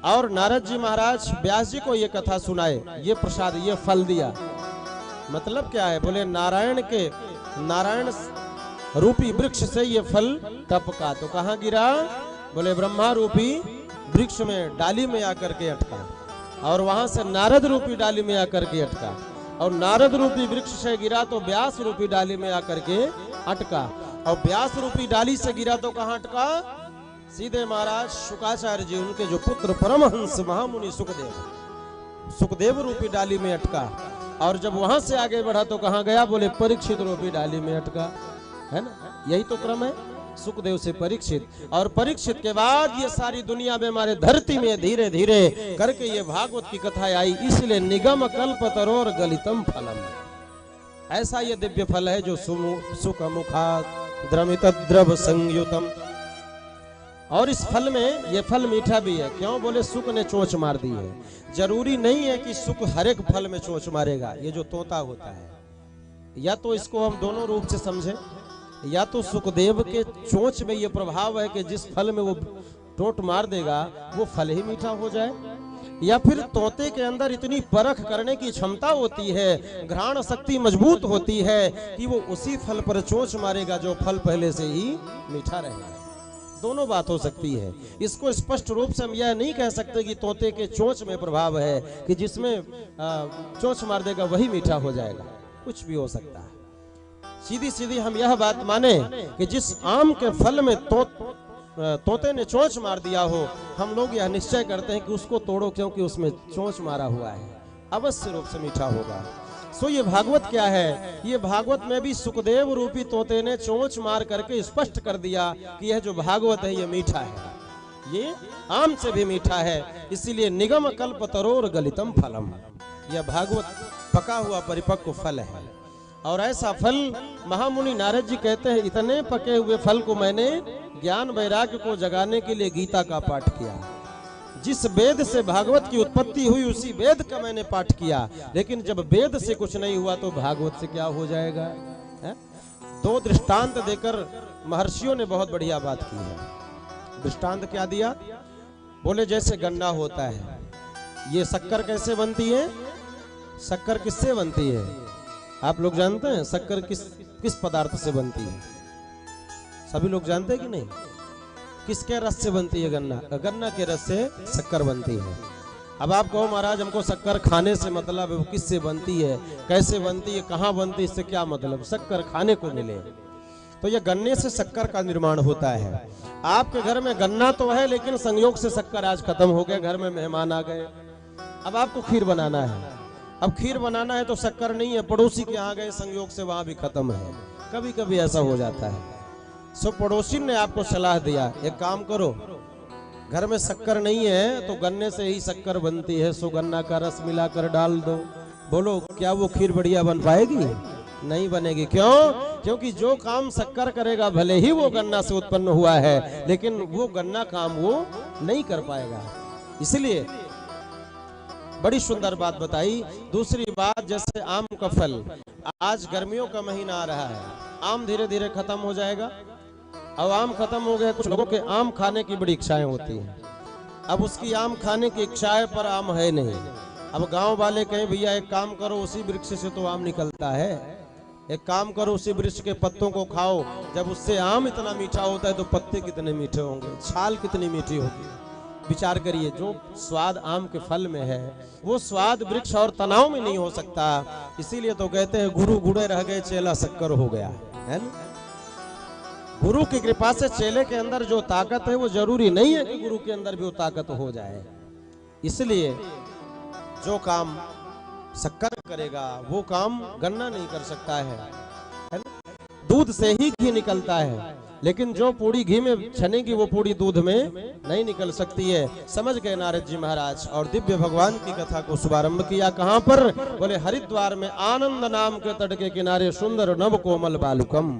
और नारद जी महाराज व्यास जी को ये कथा सुनाए, ये प्रसाद, ये फल दिया। मतलब क्या है? बोले नारायण रूपी वृक्ष से ये फल टपका। तो कहाँ गिरा? बोले ब्रह्मा रूपी वृक्ष में डाली में आकर के अटका, और वहां से नारद रूपी डाली में आकर के अटका, और नारद रूपी वृक्ष से गिरा तो व्यास रूपी डाली में आकर के अटका, और व्यास रूपी डाली से गिरा तो कहाँ अटका? सीधे महाराज शुकाचार्य जी, उनके जो पुत्र परमहंस महामुनि सुखदेव रूपी डाली में अटका। और जब वहां से आगे बढ़ा तो कहाँ गया? बोले परीक्षित रूपी डाली में अटका। है ना, यही तो क्रम है, सुखदेव से परीक्षित, और परीक्षित के बाद ये सारी दुनिया में हमारे धरती में धीरे धीरे करके ये भागवत की कथा आई। इसलिए निगम कल्पतरोर गलितम फलम, ऐसा ये दिव्य फल है जो सुख मुखात् द्रमित द्रव संयुतम। और इस फल में, ये फल मीठा भी है। क्यों? बोले सुख ने चोंच मार दी है। जरूरी नहीं है कि सुख हर एक फल में चोंच मारेगा। ये जो तोता होता है, या तो इसको हम दोनों रूप से समझें, या तो सुखदेव के चोंच में ये प्रभाव है कि जिस फल में वो टोंट मार देगा वो फल ही मीठा हो जाए, या फिर तोते के अंदर इतनी परख करने की क्षमता होती है, घ्राण शक्ति मजबूत होती है कि वो उसी फल पर चोंच मारेगा जो फल पहले से ही मीठा रहेगा। दोनों बात हो सकती है। इसको स्पष्ट रूप से हम यह नहीं कह सकते कि तोते के चोंच में प्रभाव है कि जिसमें चोंच मार देगा वही मीठा हो जाएगा। कुछ भी हो सकता है। सीधी सीधी हम यह बात माने कि जिस आम के फल में तोते ने चोंच मार दिया हो, हम लोग यह निश्चय करते हैं कि उसको तोड़ो, क्योंकि उसमें चोंच मारा हुआ है, अवश्य रूप से मीठा होगा। सो ये भागवत क्या है? ये भागवत में भी सुखदेव रूपी तोते ने चोंच मार करके स्पष्ट कर दिया कि यह जो भागवत है ये मीठा है, ये आम से भी मीठा है। इसीलिए निगम कल्प तरोर गलितम फलम, यह भागवत पका हुआ परिपक्व फल है। और ऐसा फल महामुनि नारद जी कहते हैं, इतने पके हुए फल को मैंने ज्ञान वैराग्य को जगाने के लिए गीता का पाठ किया। जिस वेद से भागवत की उत्पत्ति हुई उसी वेद का मैंने पाठ किया, लेकिन जब वेद से कुछ नहीं हुआ तो भागवत से क्या हो जाएगा? है? दो दृष्टांत देकर महर्षियों ने बहुत बढ़िया बात की है। दृष्टांत क्या दिया? बोले जैसे गन्ना होता है, ये शक्कर कैसे बनती है? शक्कर किससे बनती है? आप लोग जानते हैं शक्कर किस पदार्थ से बनती है? सभी लोग जानते हैं कि नहीं? किसके रस से बनती है? गन्ना के रस से शक्कर बनती है। अब आप कहो महाराज हमको शक्कर खाने से मतलब है, वो किससे बनती है, कैसे बनती है, कहाँ बनती है, इससे क्या मतलब? शक्कर खाने को मिले तो ये गन्ने से शक्कर का निर्माण होता है। आपके घर में गन्ना तो है, लेकिन संयोग से शक्कर आज खत्म हो गया, घर में मेहमान आ गए, अब आपको खीर बनाना है। अब खीर बनाना है तो शक्कर नहीं है, पड़ोसी के यहाँ गए, संयोग से वहां भी खत्म है। कभी कभी ऐसा हो जाता है। सो पड़ोसी ने आपको सलाह दिया, एक काम करो, घर में शक्कर नहीं है तो गन्ने से ही शक्कर बनती है, सो गन्ना का रस मिलाकर डाल दो। बोलो क्या वो खीर बढ़िया बन पाएगी? नहीं बनेगी। क्यों? क्योंकि जो काम शक्कर करेगा, भले ही वो गन्ना से उत्पन्न हुआ है, लेकिन वो गन्ना काम वो नहीं कर पाएगा। इसलिए बड़ी सुंदर बात बताई। दूसरी बात, जैसे आम का फल, आज गर्मियों का महीना आ रहा है, आम धीरे धीरे खत्म हो जाएगा। अब आम खत्म हो गया, कुछ लोगों के आम खाने की बड़ी इच्छाएं होती हैं। अब उसकी आम खाने की इच्छाएं पर आम है नहीं। अब गांव वाले कहें भैया एक काम करो, उसी वृक्ष से तो आम निकलता है, एक काम करो उसी वृक्ष के पत्तों को खाओ। जब उससे आम इतना मीठा होता है तो पत्ते कितने मीठे होंगे, छाल कितनी मीठी होगी। विचार करिए, जो स्वाद आम के फल में है वो स्वाद वृक्ष और तनाव में नहीं हो सकता। इसीलिए तो कहते हैं गुरु गुड़े रह गए, चेला शक्कर हो गया, है ना? गुरु की कृपा से चेले के अंदर जो ताकत है वो जरूरी नहीं है कि गुरु के अंदर भी वो ताकत हो जाए। इसलिए जो काम शक्कर करेगा वो काम गन्ना नहीं कर सकता है ना? दूध से ही घी निकलता है, लेकिन जो पूड़ी घी में छनेगी वो पूड़ी दूध में नहीं निकल सकती है। समझ गए नारद जी महाराज, और दिव्य भगवान की कथा को शुभारंभ किया। कहाँ पर? बोले हरिद्वार में आनंद नाम के तट के किनारे सुंदर नव कोमल बालुकम,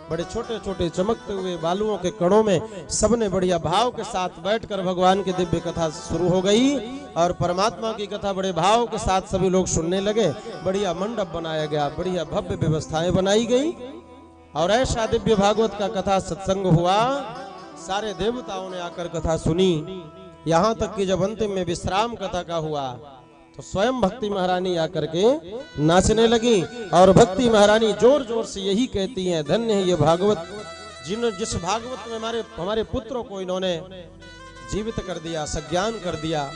बड़े छोटे छोटे चमकते हुए बालुओं के कणों में सबने बढ़िया भाव के साथ बैठकर भगवान की दिव्य कथा शुरू हो गई। और परमात्मा की कथा बड़े भाव के साथ सभी लोग सुनने लगे। बढ़िया मंडप बनाया गया, बढ़िया भव्य व्यवस्थाएं बनाई गई, और ऐसा दिव्य भागवत का कथा सत्संग हुआ। सारे देवताओं ने आकर कथा सुनी, यहाँ तक कि जब अंतिम में विश्राम कथा का हुआ तो स्वयं भक्ति महारानी आकर के नाचने लगी और भक्ति महारानी जोर जोर से यही कहती हैं, धन्य है ये भागवत जिस भागवत में हमारे पुत्रों को इन्होंने जीवित कर दिया, सज्ञान कर दिया।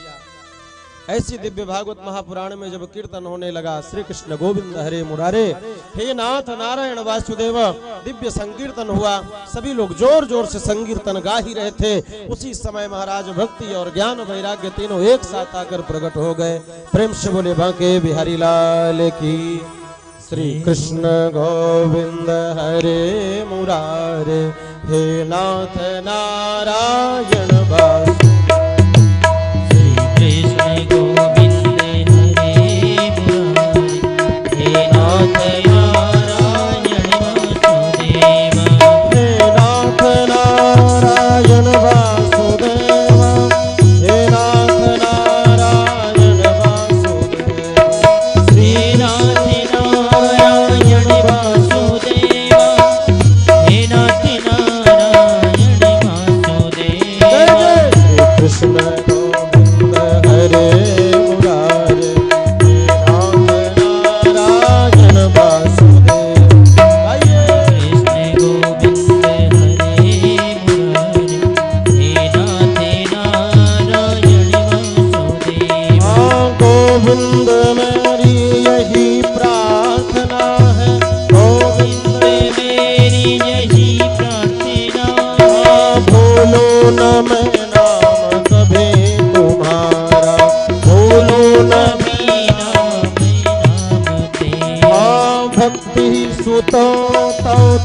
ऐसी दिव्य भागवत महापुराण में जब कीर्तन होने लगा, श्री कृष्ण गोविंद हरे मुरारे, हे नाथ नारायण वासुदेव, दिव्य संकीर्तन हुआ। सभी लोग जोर जोर से संकीर्तन गा ही रहे थे। उसी समय महाराज भक्ति और ज्ञान वैराग्य तीनों एक साथ आकर प्रकट हो गए। प्रेम से बोले बांके बिहारी लाल की। श्री कृष्ण गोविंद हरे मुरारे, हे नाथ नारायण वासुदेव।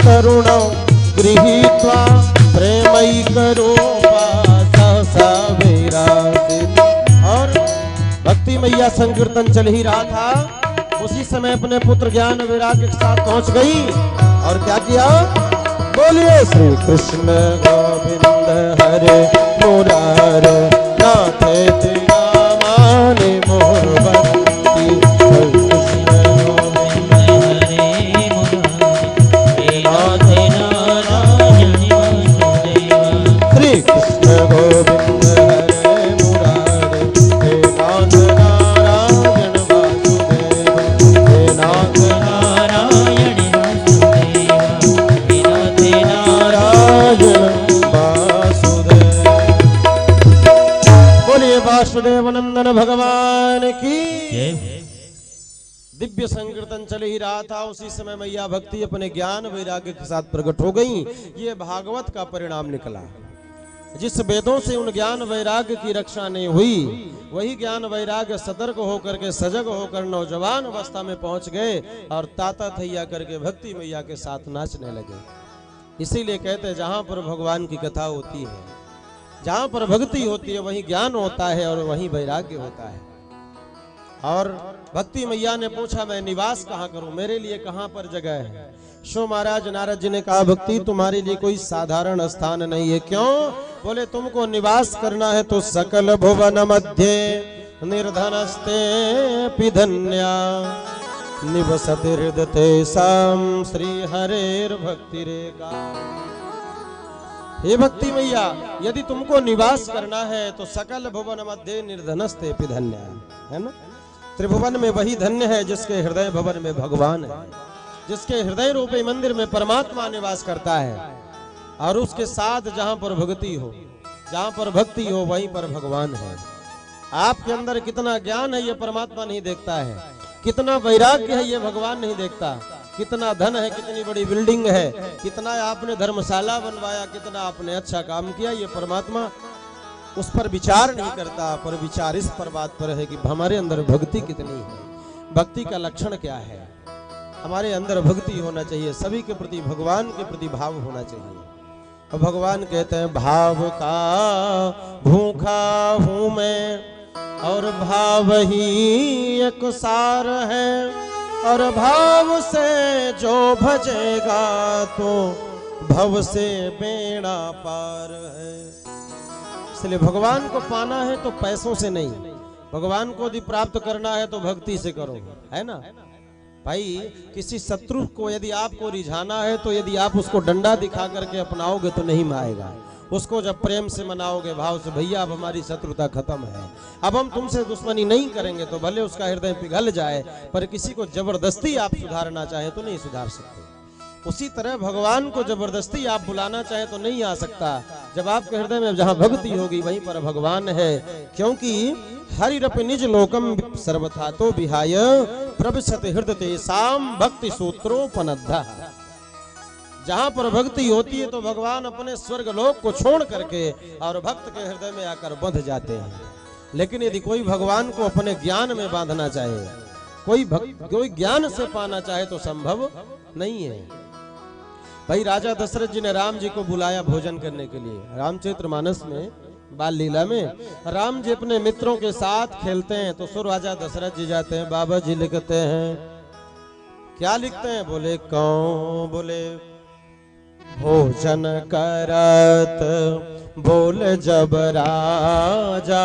तरुण गृहीत्वा प्रेमैकरूपा सहसा विराजित। और भक्ति मैया संकीर्तन चल ही रहा था, उसी समय अपने पुत्र ज्ञान वैराग्य के साथ पहुंच गई और क्या किया? बोलिए श्री कृष्ण गोविंद हरे मुरारे, नाथ तेरा माने मोर बंदी। वासुदेवनंदन भगवान की। दिव्य संकीर्तन चल ही रहा था, उसी समय मैया भक्ति अपने ज्ञान वैराग्य के साथ प्रकट हो गई। ये भागवत का परिणाम निकला। जिस वेदों से उन ज्ञान वैराग्य की रक्षा नहीं हुई, वही ज्ञान वैराग्य सतर्क होकर के सजग होकर नौजवान अवस्था में पहुंच गए और ताता थैया करके भक्ति मैया के साथ नाचने लगे। इसीलिए कहते जहां पर भगवान की कथा होती है, जहां पर भक्ति होती है, वहीं ज्ञान होता है और वहीं वैराग्य होता है। और भक्ति मैया ने पूछा, मैं निवास कहाँ करूं, मेरे लिए कहाँ पर जगह है? शो महाराज नारद जी ने कहा, भक्ति तुम्हारे लिए कोई साधारण स्थान नहीं है। क्यों? बोले तुमको निवास करना है तो सकल भुवन मध्य निर्धनस्ते पिधन्या निवसति हृदय साम श्री हरेर भक्ति रेगा। हे भक्ति मैया, यदि तुमको निवास करना है तो सकल भुवन मध्य निर्धनस्ते पिधन्या, है ना? त्रिभुवन में वही धन्य है जिसके हृदय भवन में भगवान है, जिसके हृदय रूपी मंदिर में परमात्मा निवास करता है। और उसके साथ जहां पर भक्ति हो, जहां पर भक्ति हो वहीं पर भगवान है। आपके अंदर कितना ज्ञान है ये परमात्मा नहीं देखता है, कितना वैराग्य है ये भगवान नहीं देखता, कितना धन है, कितनी बड़ी बिल्डिंग है, कितना आपने धर्मशाला बनवाया, कितना आपने अच्छा काम किया, ये परमात्मा उस पर विचार नहीं करता। पर विचार इस पर बात पर है कि हमारे अंदर भक्ति कितनी है, भक्ति का लक्षण क्या है। हमारे अंदर भक्ति होना चाहिए, सभी के प्रति भगवान के प्रति भाव होना चाहिए। और भगवान कहते हैं, भाव का भूखा हूं मैं और भाव ही एक सार है, और भाव से जो भजेगा तो भव से बेड़ा पार है। इसलिए भगवान को पाना है तो पैसों से नहीं, भगवान को यदि प्राप्त करना है तो भक्ति से करो, है ना भाई। किसी शत्रु को यदि आपको रिझाना है तो यदि आप उसको डंडा दिखा करके अपनाओगे तो नहीं माएगा, उसको जब प्रेम से मनाओगे, भाव से, भैया अब हमारी शत्रुता खत्म है, अब हम तुमसे दुश्मनी नहीं करेंगे, तो भले उसका हृदय पिघल जाए, पर किसी को जबरदस्ती आप सुधारना चाहें तो नहीं सुधार सकते। उसी तरह भगवान को जबरदस्ती आप बुलाना चाहे तो नहीं आ सकता। जब आपके हृदय में जहां भक्ति होगी वहीं पर भगवान है, क्योंकि हरिरपि निज लोकम सर्वथा तो विहाय प्रविशत हृदय साम भक्ति सूत्रोपनद्धा। जहां पर भक्ति होती है तो भगवान अपने स्वर्ग लोक को छोड़ करके और भक्त के हृदय में आकर बंध जाते हैं। लेकिन यदि कोई भगवान को अपने ज्ञान में बांधना चाहे, कोई ज्ञान से पाना चाहे तो संभव नहीं है। भाई राजा दशरथ जी ने राम जी को बुलाया भोजन करने के लिए। रामचरितमानस में बाल लीला में राम जी अपने मित्रों के साथ खेलते हैं, तो सो राजा दशरथ जी जाते हैं, बाबा जी लिखते हैं, क्या लिखते हैं? बोले कौन? बोले भोजन करत बोल जब राजा,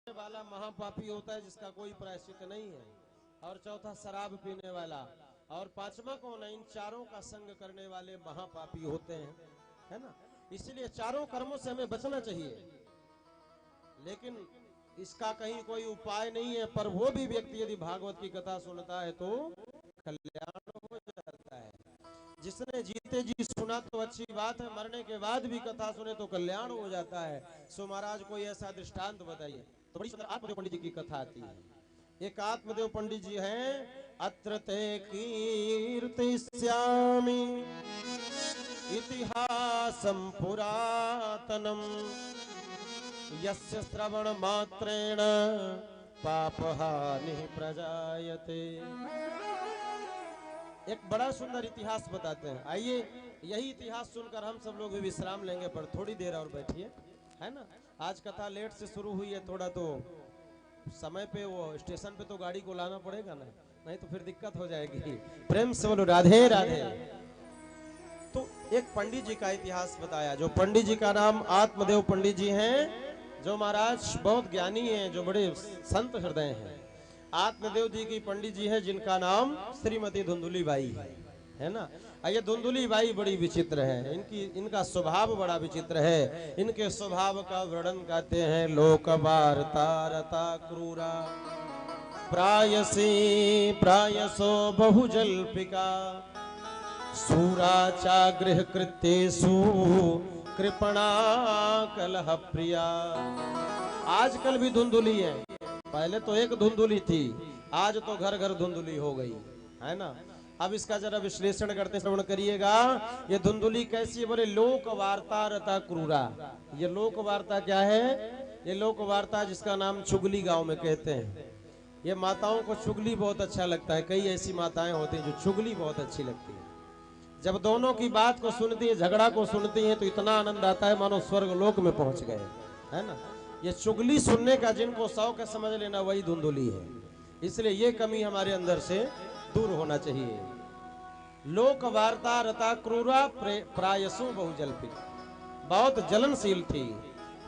वाला महापापी होता है जिसका कोई प्रायश्चित नहीं है, और चौथा शराब पीने वाला, और पांचवा कौन है? इन चारों का संग करने वाले महापापी होते हैं, है ना। इसलिए चारों कर्मों से हमें बचना चाहिए, लेकिन इसका कहीं कोई उपाय नहीं है। पर वो भी व्यक्ति यदि भागवत की कथा सुनता है तो कल्याण हो जाता है। जिसने जीते जी सुना तो अच्छी बात है, मरने के बाद भी कथा सुने तो कल्याण हो जाता है। सो महाराज कोई ऐसा दृष्टांत बताइए। तो बड़ी सुंदर आत्मदेव पंडित जी की कथा आती है। एक आत्मदेव पंडित जी हैं, अत्र ते कीर्तिस्यामि इतिहासं पुरातनम यस्य श्रवण मात्रेण पापहानि प्रजायते। एक बड़ा सुंदर इतिहास बताते हैं। आइए यही इतिहास सुनकर हम सब लोग भी विश्राम लेंगे, पर थोड़ी देर और बैठिए, है ना। आज कथा लेट से शुरू हुई है, थोड़ा तो समय पे वो स्टेशन पे तो गाड़ी को लाना पड़ेगा ना, नहीं तो फिर दिक्कत हो जाएगी। प्रेम से बोलो राधे राधे। तो एक पंडित जी का इतिहास बताया। जो पंडित जी का नाम आत्मदेव पंडित जी हैं, जो महाराज बहुत ज्ञानी हैं, जो बड़े संत हृदय हैं। आत्मदेव जी की पंडित जी है जिनका नाम श्रीमती धुंधुली बाई है ना। ये धुंधुली बाई बड़ी विचित्र है। इनका स्वभाव बड़ा विचित्र है। इनके स्वभाव का वर्णन करते हैं, लोक वार्ता रता क्रूरा प्रायसी प्रायसो बहुजल्पिका सूराचा गृह कृत्येषु कृपणा कलह प्रिया। आजकल भी धुंधुली है, पहले तो एक धुंधुली थी, आज तो घर घर धुंधुली हो गई, है ना। अब इसका जरा विश्लेषण करते, श्रवण करिएगा। ये धुंधुली कैसी है? बोले लोक वार्ता रता क्रूरा। ये लोक वार्ता क्या है? ये लोक वार्ता जिसका नाम चुगली गांव में कहते हैं। ये माताओं को चुगली बहुत अच्छा लगता है। कई ऐसी माताएं होती हैं जो चुगली बहुत अच्छी लगती है। जब दोनों की बात को सुनती है, झगड़ा को सुनती है, तो इतना आनंद आता है मानो स्वर्ग लोक में पहुंच गए, है ना। ये चुगली सुनने का जिनको शौक है, समझ लेना वही धुंधुली है। इसलिए ये कमी हमारे अंदर से दूर होना चाहिए। लोक वार्ता रता क्रूरा प्रायसु बहुजल्पित। बहुत जलनशील थी।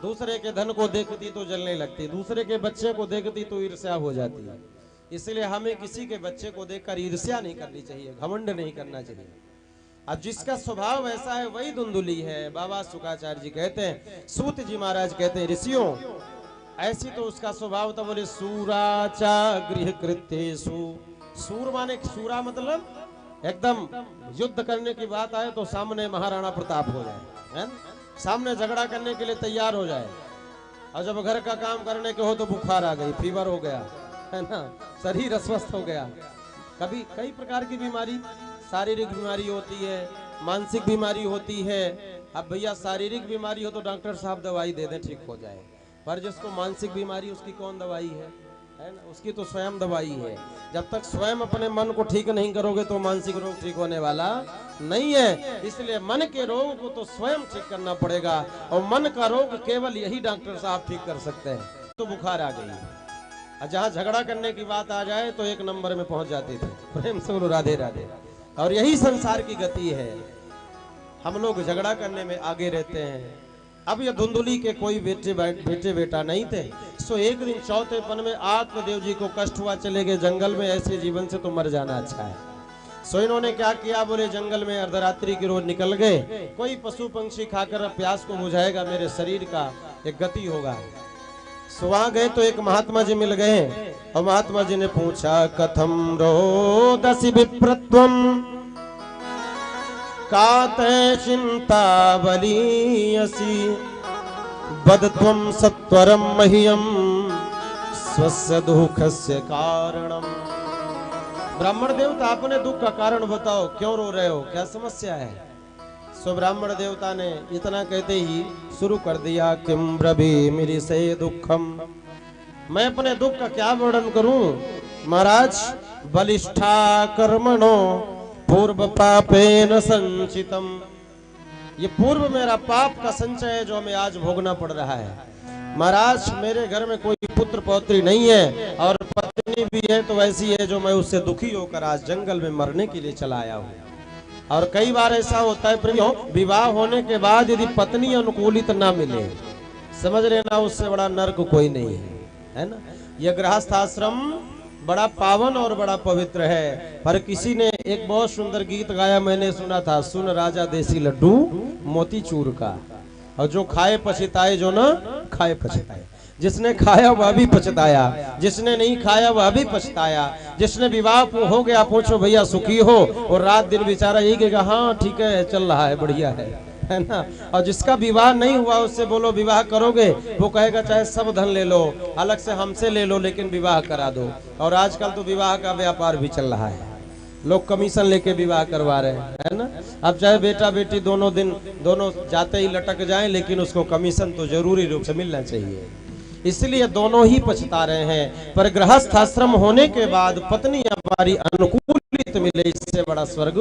दूसरे के धन को देखती तो जलने लगती, दूसरे के बच्चे को देखती तो ईर्ष्या हो जाती है। इसलिए हमें किसी के बच्चे को देखकर ईर्ष्या नहीं करनी चाहिए, घमंड नहीं करना चाहिए। अब जिसका स्वभाव ऐसा है वही धुंधुली है। बाबा शुकाचार्य जी कहते हैं, सूत जी महाराज कहते हैं, ऋषियों ऐसी तो उसका स्वभाव था। बोले सूराचा गृह कृत्येषु। सूर माने सूरा मतलब एकदम युद्ध करने की बात आए तो सामने महाराणा प्रताप हो जाए, है? सामने झगड़ा करने के लिए तैयार हो जाए। और जब घर का काम करने के हो तो बुखार आ गई, फीवर हो गया, है ना, शरीर अस्वस्थ हो गया। कभी कई प्रकार की बीमारी, शारीरिक बीमारी होती है, मानसिक बीमारी होती है। अब भैया शारीरिक बीमारी हो तो डॉक्टर साहब दवाई दे दें ठीक हो जाए, पर जिसको मानसिक बीमारी उसकी कौन दवाई है ना, उसकी तो स्वयं दवाई है। जब तक स्वयं अपने मन को ठीक नहीं करोगे तो मानसिक रोग ठीक होने वाला नहीं है। इसलिए मन के रोग को तो स्वयं ठीक करना पड़ेगा, और मन का रोग केवल यही डॉक्टर साहब ठीक कर सकते हैं। तो बुखार आ गई, और जहाँ झगड़ा करने की बात आ जाए तो एक नंबर में पहुंच जाती थी। प्रेम से बोलो राधे राधे। और यही संसार की गति है, हम लोग झगड़ा करने में आगे रहते हैं। अब ये धुंधुली के कोई बेटे बेटा नहीं थे, सो एक दिन चौथेपन में आत्मदेव जी को कष्ट हुआ, चले गए जंगल में। ऐसे जीवन से तो मर जाना अच्छा है। सो इन्होंने क्या किया, बोले जंगल में अर्धरात्रि की रोज निकल गए, कोई पशु पंक्षी खाकर प्यास को बुझाएगा, मेरे शरीर का एक गति होगा। सो वहां गए तो एक महात्मा जी मिल गए, और महात्मा जी ने पूछा, कथम रोदसी विप्रत्वम काते चिंता बलीयसी बदत्वम सत्वरम मह्यम स्वस्य दुःखस्य कारणम। ब्राह्मण देवता अपने दुख का कारण बताओ, क्यों रो रहे हो, क्या समस्या है। सो ब्राह्मण देवता ने इतना कहते ही शुरू कर दिया, किम ब्रवीमि से दुखम, मैं अपने दुख का क्या वर्णन करूं महाराज। बलिष्ठा कर्मणो पूर्व पापेन संचितम, ये पूर्व मेरा पाप का संचय है जो हमें आज भोगना पड़ रहा है। महाराज मेरे घर में कोई पुत्र पौत्री नहीं है, और पत्नी भी है तो वैसी है जो मैं उससे दुखी होकर आज जंगल में मरने के लिए चला आया हूँ। और कई बार ऐसा होता है प्रियो, विवाह होने के बाद यदि पत्नी अनुकूलित ना मिले, समझ लेना उससे बड़ा नर्क कोई नहीं है ना। यह गृहस्थ आश्रम बड़ा पावन और बड़ा पवित्र है। पर किसी ने एक बहुत सुंदर गीत गाया, मैंने सुना था, सुन राजा देसी लड्डू मोती चूर का, और जो खाए पछताए, जो ना खाए पछताए। जिसने खाया वह भी पछताया, जिसने नहीं खाया वह भी पछताया। जिसने विवाह हो गया, पूछो भैया सुखी हो, और रात दिन बेचारा यही कहेगा हाँ ठीक है चल रहा है बढ़िया है ना। और जिसका विवाह नहीं हुआ उससे बोलो विवाह करोगे, वो कहेगा चाहे सब धन ले लो, अलग से हमसे ले लो, लेकिन विवाह करा दो। और आजकल तो विवाह का व्यापार भी चल रहा है, लोग कमीशन लेके विवाह करवा रहे हैं, है ना। अब चाहे बेटा बेटी दोनों जाते ही लटक जाएं, लेकिन उसको कमीशन तो जरूरी रूप से मिलना चाहिए। इसलिए दोनों ही पछता रहे हैं। पर गृहस्थ आश्रम होने के बाद पत्नी हमारी अनुकूलित मिले, इससे बड़ा स्वर्ग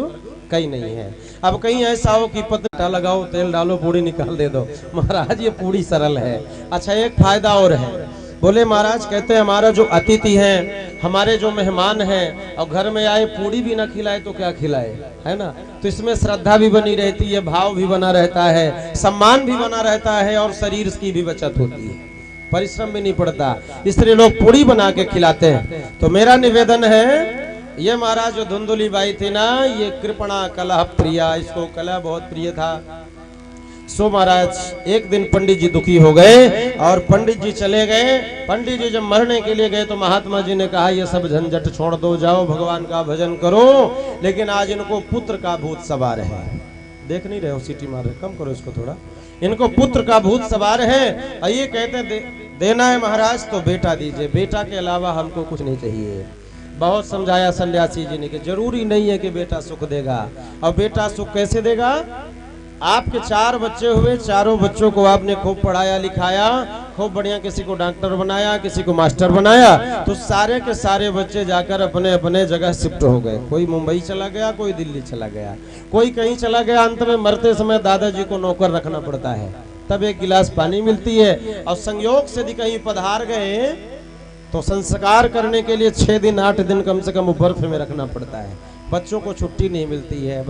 कहीं नहीं है। अब कहीं ऐसा हो कि पत्ता लगाओ, तेल डालो, पूड़ी निकाल दे दो, महाराज ये पूड़ी सरल है। अच्छा एक फायदा और है, बोले महाराज कहते हैं हमारा जो अतिथि है, हमारे जो मेहमान हैं, और घर में आए पूड़ी भी ना खिलाए तो क्या खिलाए, है ना। तो इसमें श्रद्धा भी बनी रहती है, भाव भी बना रहता है, सम्मान भी बना रहता है, और शरीर की भी बचत होती है, परिश्रम भी नहीं पड़ता। इसलिए लोग पूड़ी बना के खिलाते हैं। तो मेरा निवेदन है, ये महाराज जो धुंधुली बाई थी ना, ये कृपणा कलह प्रिया, इसको कलह बहुत प्रिय था। सो महाराज एक दिन पंडित जी दुखी हो गए, और पंडित जी चले गए। पंडित जी जब मरने के लिए गए तो महात्मा जी ने कहा ये सब झंझट छोड़ दो, जाओ भगवान का भजन करो। लेकिन आज इनको पुत्र का भूत सवार है, देख नहीं रहे हो, सीटी मार रहे, कम करो इसको थोड़ा। इनको पुत्र का भूत सवार है, और ये कहते देना है महाराज तो बेटा दीजिए, बेटा के अलावा हमको कुछ नहीं चाहिए। बहुत समझाया सन्यासी जी ने कि जरूरी नहीं है कि बेटा सुख देगा। और बेटा सुख कैसे देगा, आपके 4 बच्चे हुए, चारों बच्चों को आपने खूब पढ़ाया लिखाया, खूब बढ़िया, किसी को डॉक्टर बनाया, किसी को मास्टर बनाया, तो सारे के सारे बच्चे जाकर अपने अपने जगह शिफ्ट हो गए। कोई मुंबई चला गया, कोई दिल्ली चला गया, कोई कहीं चला गया। अंत में मरते समय दादाजी को नौकर रखना पड़ता है, तब एक गिलास पानी मिलती है। और संयोग से यदि कहीं पधार गए तो संस्कार करने के लिए 6 दिन 8 दिन कम से कम बर्फ में रखना पड़ता है, बच्चों को छुट्टी नहीं मिलती है।